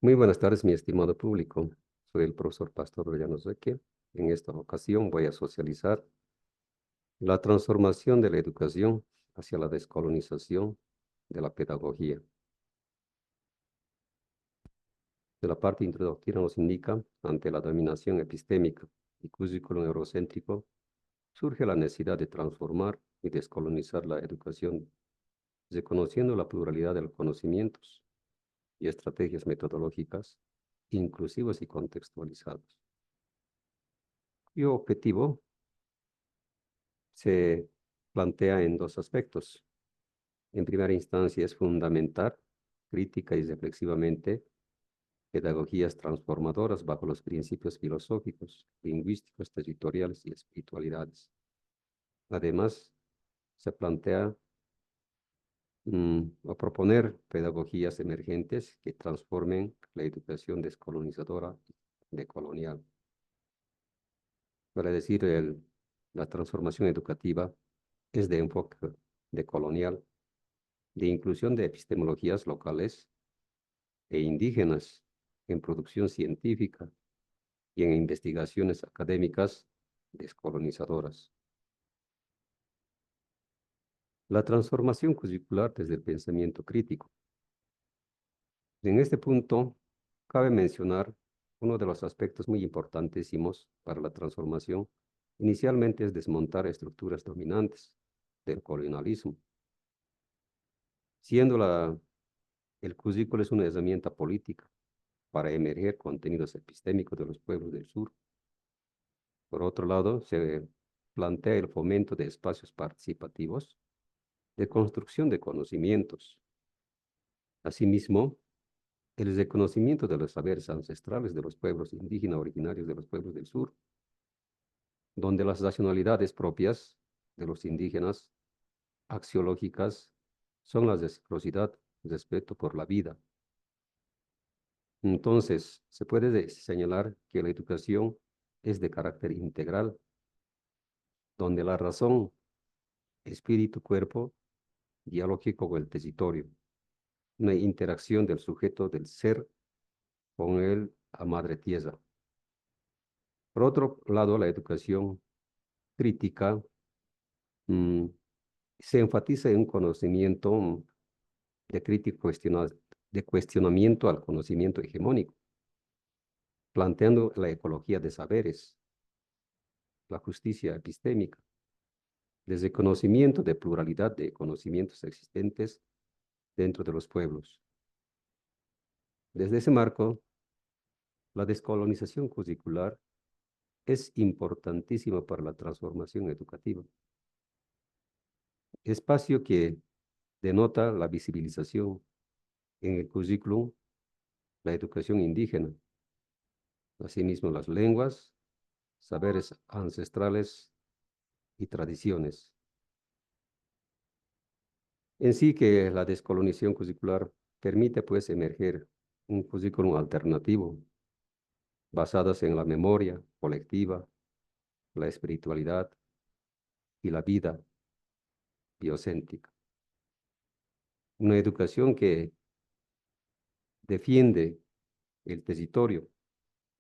Muy buenas tardes, mi estimado público. Soy el profesor Pastor Llanos Reque. En esta ocasión voy a socializar la transformación de la educación hacia la descolonización de la pedagogía. De la parte introductoria nos indica, ante la dominación epistémica y currículum eurocéntrico, surge la necesidad de transformar y descolonizar la educación, reconociendo la pluralidad de los conocimientos y estrategias metodológicas inclusivas y contextualizadas. Y objetivo se plantea en dos aspectos. En primera instancia es fundamentar crítica y reflexivamente pedagogías transformadoras bajo los principios filosóficos, lingüísticos, territoriales y espiritualidades. Además, se plantea o proponer pedagogías emergentes que transformen la educación descolonizadora y decolonial. Para decir, la transformación educativa es de enfoque decolonial, de inclusión de epistemologías locales e indígenas en producción científica y en investigaciones académicas descolonizadoras. La transformación curricular desde el pensamiento crítico. En este punto, cabe mencionar uno de los aspectos muy importantísimos para la transformación. Inicialmente es desmontar estructuras dominantes del colonialismo, siendo el currículo es una herramienta política para emerger contenidos epistémicos de los pueblos del sur. Por otro lado, se plantea el fomento de espacios participativos de construcción de conocimientos. Asimismo, el reconocimiento de los saberes ancestrales de los pueblos indígenas originarios de los pueblos del sur, donde las nacionalidades propias de los indígenas axiológicas son la reciprocidad, respeto por la vida. Entonces, se puede señalar que la educación es de carácter integral, donde la razón, espíritu, cuerpo, dialógico con el territorio, una interacción del sujeto del ser con la madre tierra. Por otro lado, la educación crítica se enfatiza en un conocimiento de crítico de cuestionamiento al conocimiento hegemónico, planteando la ecología de saberes, la justicia epistémica, desde conocimiento de pluralidad de conocimientos existentes dentro de los pueblos. Desde ese marco, la descolonización curricular es importantísima para la transformación educativa. Espacio que denota la visibilización en el currículum, la educación indígena, asimismo las lenguas, saberes ancestrales y tradiciones. En sí que la descolonización curricular permite pues emerger un currículum alternativo basadas en la memoria colectiva, la espiritualidad y la vida biocéntrica. Una educación que defiende el territorio,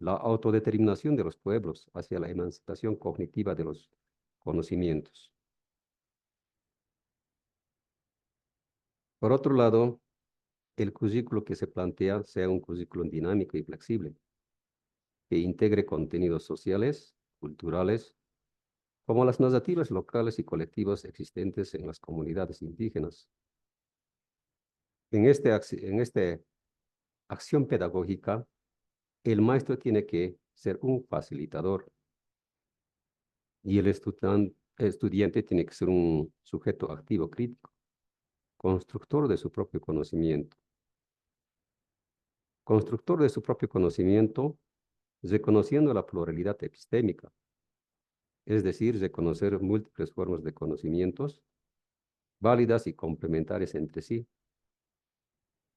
la autodeterminación de los pueblos hacia la emancipación cognitiva de los conocimientos. Por otro lado, el currículo que se plantea sea un currículo dinámico y flexible, que integre contenidos sociales, culturales, como las narrativas locales y colectivas existentes en las comunidades indígenas. En esta acción pedagógica, el maestro tiene que ser un facilitador y el estudiante tiene que ser un sujeto activo crítico, constructor de su propio conocimiento. Constructor de su propio conocimiento, reconociendo la pluralidad epistémica, es decir, reconocer múltiples formas de conocimientos válidas y complementarias entre sí.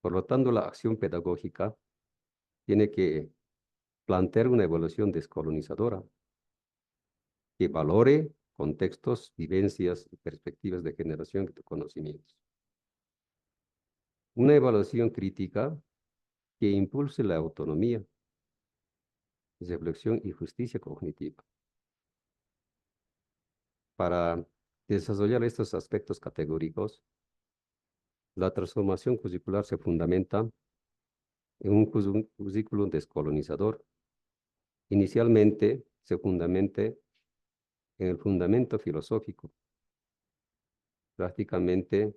Por lo tanto, la acción pedagógica tiene que plantear una evolución descolonizadora que valore contextos, vivencias y perspectivas de generación de conocimientos. Una evaluación crítica que impulse la autonomía, reflexión y justicia cognitiva. Para desarrollar estos aspectos categóricos, la transformación curricular se fundamenta en un currículum descolonizador. Inicialmente se fundamente en el fundamento filosófico. Prácticamente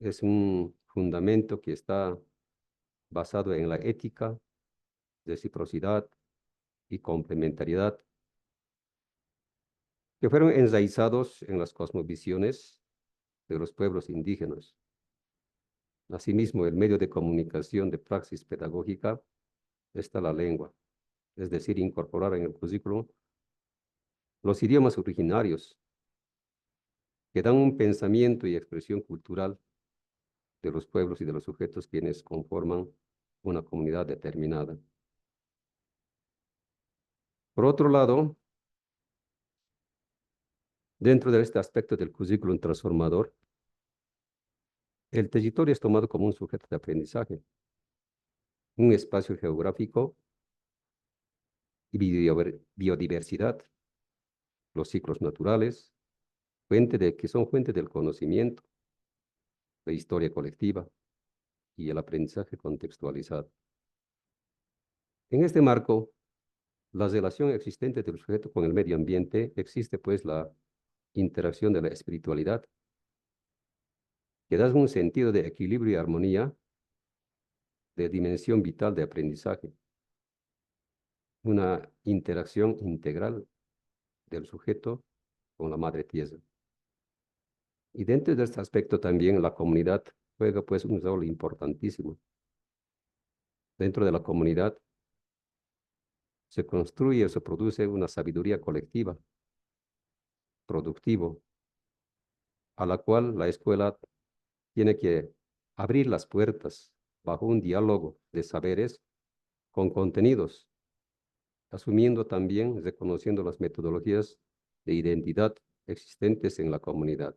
es un fundamento que está basado en la ética, reciprocidad y complementariedad, que fueron enraizados en las cosmovisiones de los pueblos indígenas. Asimismo, el medio de comunicación de praxis pedagógica está la lengua, es decir, incorporar en el currículum los idiomas originarios que dan un pensamiento y expresión cultural de los pueblos y de los sujetos quienes conforman una comunidad determinada. Por otro lado, dentro de este aspecto del currículum transformador, el territorio es tomado como un sujeto de aprendizaje, un espacio geográfico y biodiversidad, los ciclos naturales, que son fuente del conocimiento, la historia colectiva y el aprendizaje contextualizado. En este marco, la relación existente del sujeto con el medio ambiente, existe pues la interacción de la espiritualidad, que da un sentido de equilibrio y armonía, de dimensión vital de aprendizaje, una interacción integral del sujeto con la madre tierra. Y dentro de este aspecto también la comunidad juega pues un rol importantísimo. Dentro de la comunidad se construye o se produce una sabiduría colectiva, productivo, a la cual la escuela tiene que abrir las puertas bajo un diálogo de saberes con contenidos, asumiendo también, reconociendo las metodologías de identidad existentes en la comunidad.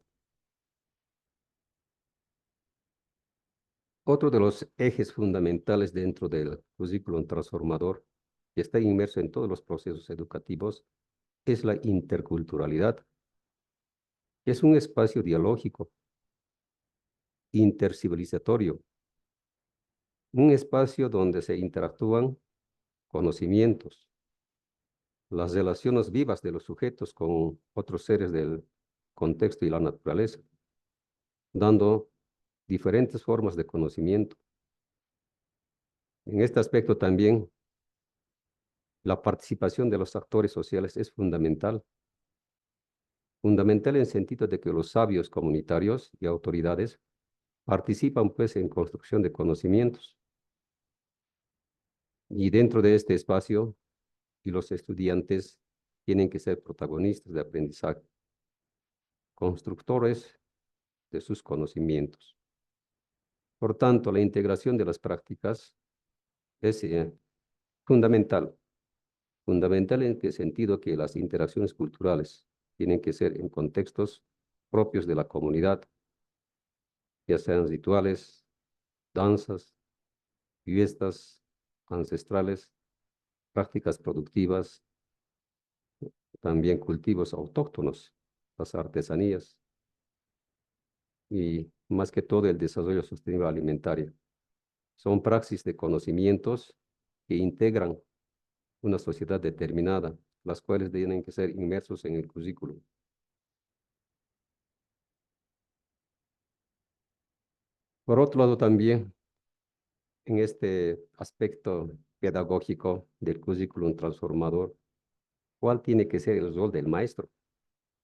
Otro de los ejes fundamentales dentro del currículum transformador, que está inmerso en todos los procesos educativos, es la interculturalidad, que es un espacio dialógico, intercivilizatorio, un espacio donde se interactúan conocimientos, las relaciones vivas de los sujetos con otros seres del contexto y la naturaleza, dando diferentes formas de conocimiento. En este aspecto también, la participación de los actores sociales es fundamental. Fundamental en el sentido de que los sabios comunitarios y autoridades participan pues en construcción de conocimientos. Y dentro de este espacio, y los estudiantes tienen que ser protagonistas de aprendizaje, constructores de sus conocimientos. Por tanto, la integración de las prácticas es fundamental. Fundamental en el sentido que las interacciones culturales tienen que ser en contextos propios de la comunidad, ya sean rituales, danzas, fiestas ancestrales, prácticas productivas, también cultivos autóctonos, las artesanías y más que todo el desarrollo sostenible alimentario. Son praxis de conocimientos que integran una sociedad determinada, las cuales tienen que ser inmersos en el currículum. Por otro lado, también en este aspecto pedagógico del currículum transformador, ¿cuál tiene que ser el rol del maestro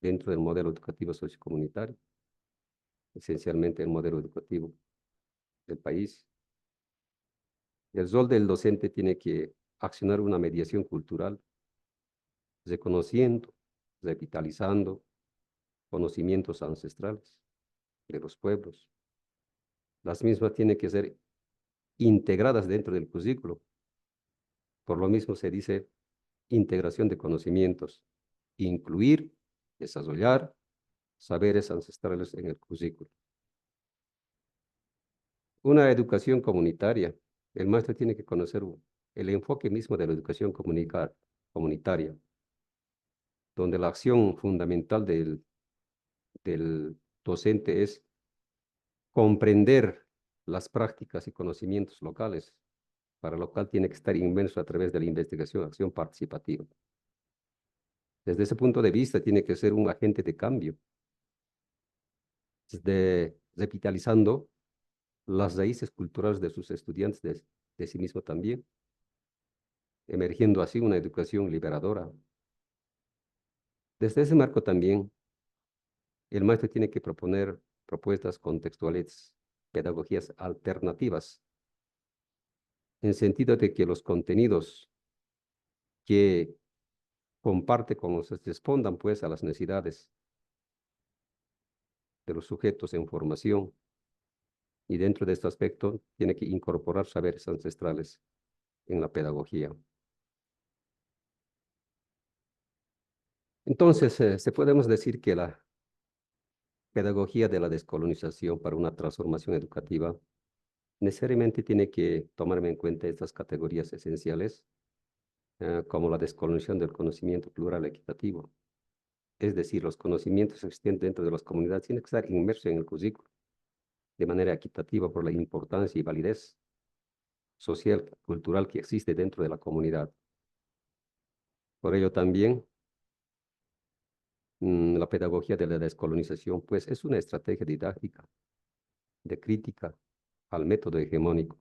dentro del modelo educativo sociocomunitario? Esencialmente el modelo educativo del país. El rol del docente tiene que accionar una mediación cultural, reconociendo, revitalizando conocimientos ancestrales de los pueblos. Las mismas tienen que ser integradas dentro del currículo. Por lo mismo se dice integración de conocimientos, incluir, desarrollar saberes ancestrales en el currículo. Una educación comunitaria El maestro tiene que conocer el enfoque mismo de la educación comunitaria, donde la acción fundamental del docente es comprender las prácticas y conocimientos locales, para lo cual tiene que estar inmerso a través de la investigación, acción participativa. Desde ese punto de vista, tiene que ser un agente de cambio, revitalizando las raíces culturales de sus estudiantes, de sí mismo también, emergiendo así una educación liberadora. Desde ese marco también, el maestro tiene que proponer propuestas contextuales, pedagogías alternativas, en sentido de que los contenidos que comparte con los respondan pues a las necesidades de los sujetos en formación, y dentro de este aspecto tiene que incorporar saberes ancestrales en la pedagogía. Entonces, se podemos decir que la pedagogía de la descolonización para una transformación educativa necesariamente tiene que tomar en cuenta estas categorías esenciales, como la descolonización del conocimiento plural equitativo. Es decir, los conocimientos existentes dentro de las comunidades tienen que estar inmersos en el currículo de manera equitativa por la importancia y validez social, cultural que existe dentro de la comunidad. Por ello también, la pedagogía de la descolonización, pues es una estrategia didáctica de crítica al método hegemónico.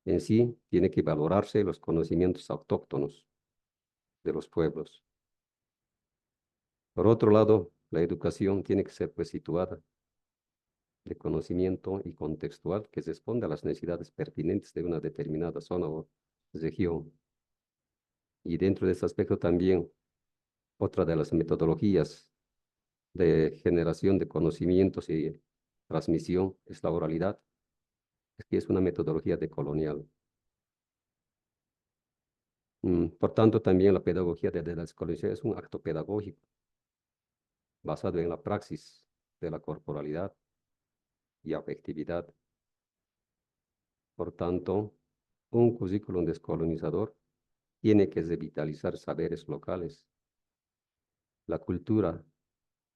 En sí, tiene que valorarse los conocimientos autóctonos de los pueblos. Por otro lado, la educación tiene que ser pues situada de conocimiento y contextual que responda a las necesidades pertinentes de una determinada zona o región. Y dentro de este aspecto también, otra de las metodologías de generación de conocimientos y transmisión es la oralidad, que es una metodología decolonial. Por tanto, también la pedagogía de la descolonización es un acto pedagógico basado en la praxis de la corporalidad y afectividad. Por tanto, un currículum descolonizador tiene que revitalizar saberes locales, la cultura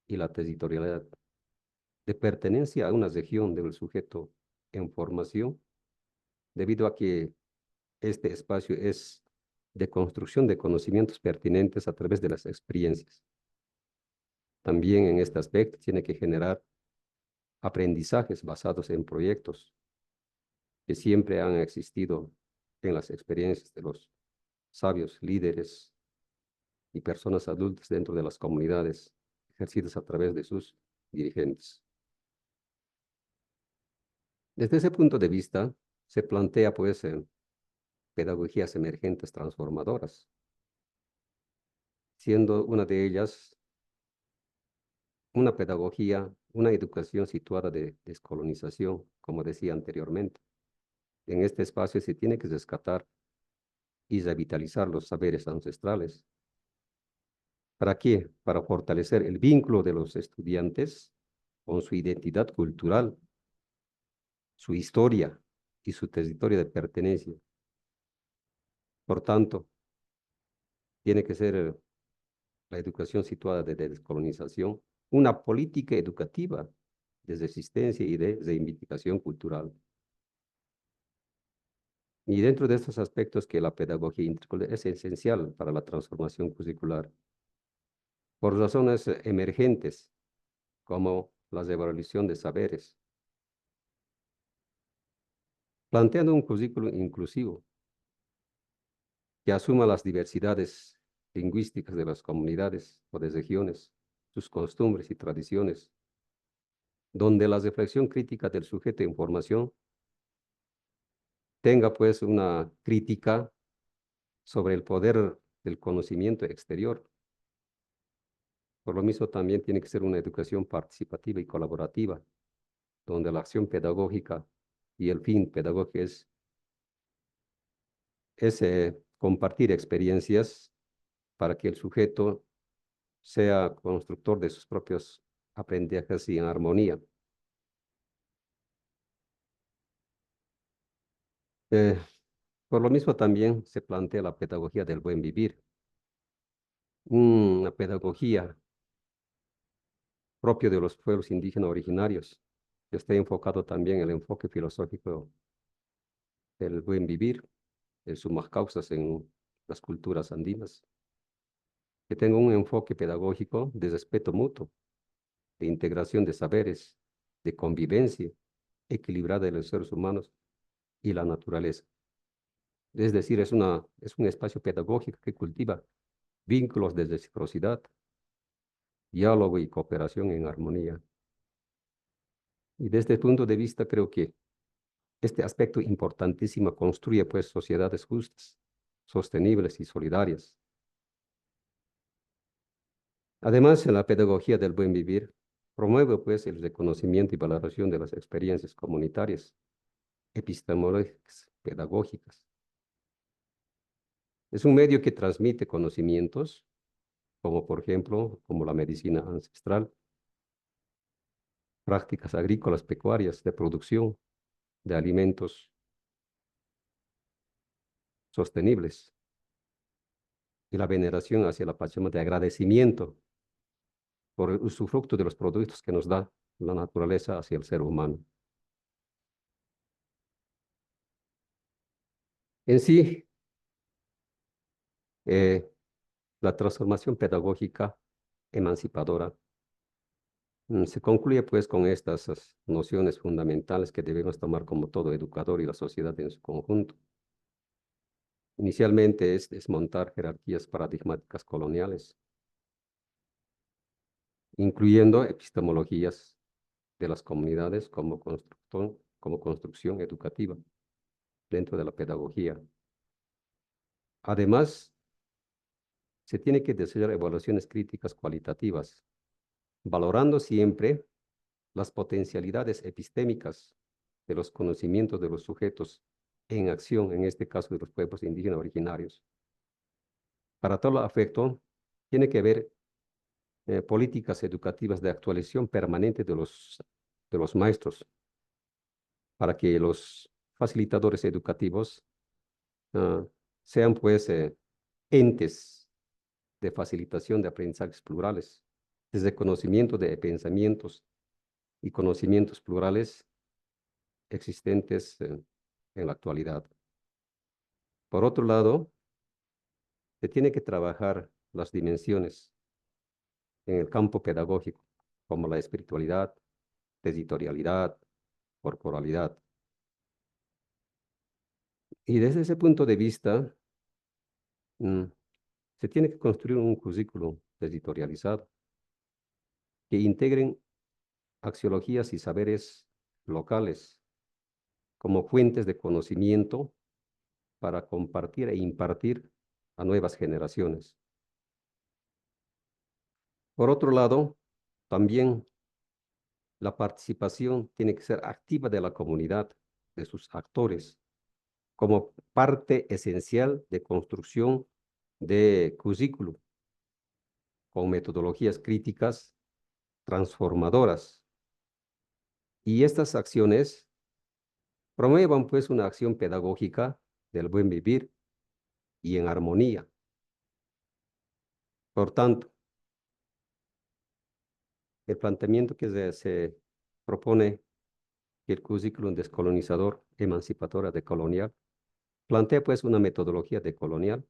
y la territorialidad de pertenencia a una región del sujeto en formación, debido a que este espacio es de construcción de conocimientos pertinentes a través de las experiencias. También en este aspecto tiene que generar aprendizajes basados en proyectos que siempre han existido en las experiencias de los sabios, líderes y personas adultas dentro de las comunidades, ejercidas a través de sus dirigentes. Desde ese punto de vista, se plantea pues pedagogías emergentes transformadoras, siendo una de ellas una pedagogía, una educación situada de descolonización, como decía anteriormente. En este espacio se tiene que rescatar y revitalizar los saberes ancestrales. ¿Para qué? Para fortalecer el vínculo de los estudiantes con su identidad cultural, su historia y su territorio de pertenencia. Por tanto, tiene que ser la educación situada de descolonización una política educativa de resistencia y de reivindicación cultural. Y dentro de estos aspectos que la pedagogía intercultural es esencial para la transformación curricular, por razones emergentes, como la revalorización de saberes, planteando un currículo inclusivo que asuma las diversidades lingüísticas de las comunidades o de regiones, sus costumbres y tradiciones, donde la reflexión crítica del sujeto en formación tenga pues una crítica sobre el poder del conocimiento exterior. Por lo mismo también tiene que ser una educación participativa y colaborativa, donde la acción pedagógica y el fin pedagógico es compartir experiencias para que el sujeto sea constructor de sus propios aprendizajes y en armonía. Eh, por lo mismo también se plantea la pedagogía del buen vivir, una pedagogía propia de los pueblos indígenas originarios, que está enfocado también en el enfoque filosófico del buen vivir, en sus causas en las culturas andinas, que tenga un enfoque pedagógico de respeto mutuo, de integración de saberes, de convivencia equilibrada de los seres humanos y la naturaleza. Es decir, es un espacio pedagógico que cultiva vínculos de reciprocidad, diálogo y cooperación en armonía. Y desde este punto de vista creo que este aspecto importantísimo construye pues sociedades justas, sostenibles y solidarias. Además, en la pedagogía del buen vivir, promueve pues el reconocimiento y valoración de las experiencias comunitarias, epistemológicas, pedagógicas. Es un medio que transmite conocimientos, como por ejemplo, como la medicina ancestral, prácticas agrícolas, pecuarias, de producción de alimentos sostenibles y la veneración hacia la Pachamama de agradecimiento por el usufructo de los productos que nos da la naturaleza hacia el ser humano. En sí, eh, la transformación pedagógica emancipadora se concluye pues con estas nociones fundamentales que debemos tomar como todo educador y la sociedad en su conjunto. Inicialmente es desmontar jerarquías paradigmáticas coloniales, incluyendo epistemologías de las comunidades como construcción educativa dentro de la pedagogía. Además, se tiene que desarrollar evaluaciones críticas cualitativas, valorando siempre las potencialidades epistémicas de los conocimientos de los sujetos en acción, en este caso de los pueblos indígenas originarios. Para todo afecto, tiene que haber políticas educativas de actualización permanente de los maestros, para que los facilitadores educativos sean pues entes de facilitación de aprendizajes plurales, desde conocimiento de pensamientos y conocimientos plurales existentes en la actualidad. Por otro lado, se tiene que trabajar las dimensiones en el campo pedagógico, como la espiritualidad, territorialidad, corporalidad. Y desde ese punto de vista, mm, se tiene que construir un currículo territorializado que integren axiologías y saberes locales como fuentes de conocimiento para compartir e impartir a nuevas generaciones. Por otro lado, también la participación tiene que ser activa de la comunidad, de sus actores, como parte esencial de construcción de currículo, con metodologías críticas transformadoras. Y estas acciones promuevan pues una acción pedagógica del buen vivir y en armonía. Por tanto, el planteamiento que se propone que el currículum descolonizador, emancipadora decolonial, plantea pues una metodología decolonial,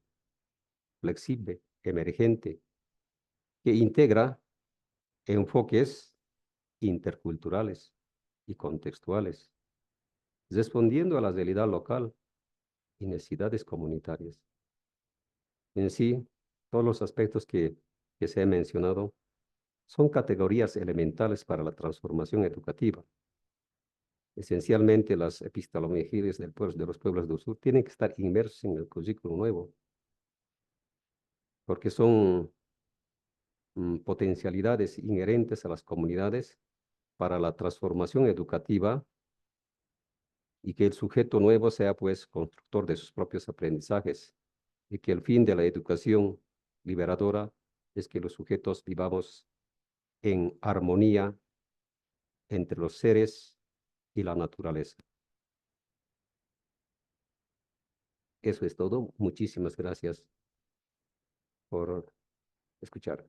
flexible, emergente, que integra enfoques interculturales y contextuales, respondiendo a la realidad local y necesidades comunitarias. En sí, todos los aspectos que se han mencionado son categorías elementales para la transformación educativa. Esencialmente, las epistemologías de los pueblos del sur tienen que estar inmersos en el currículo nuevo, porque son potencialidades inherentes a las comunidades para la transformación educativa y que el sujeto nuevo sea pues constructor de sus propios aprendizajes y que el fin de la educación liberadora es que los sujetos vivamos en armonía entre los seres y la naturaleza. Eso es todo. Muchísimas gracias por escuchar.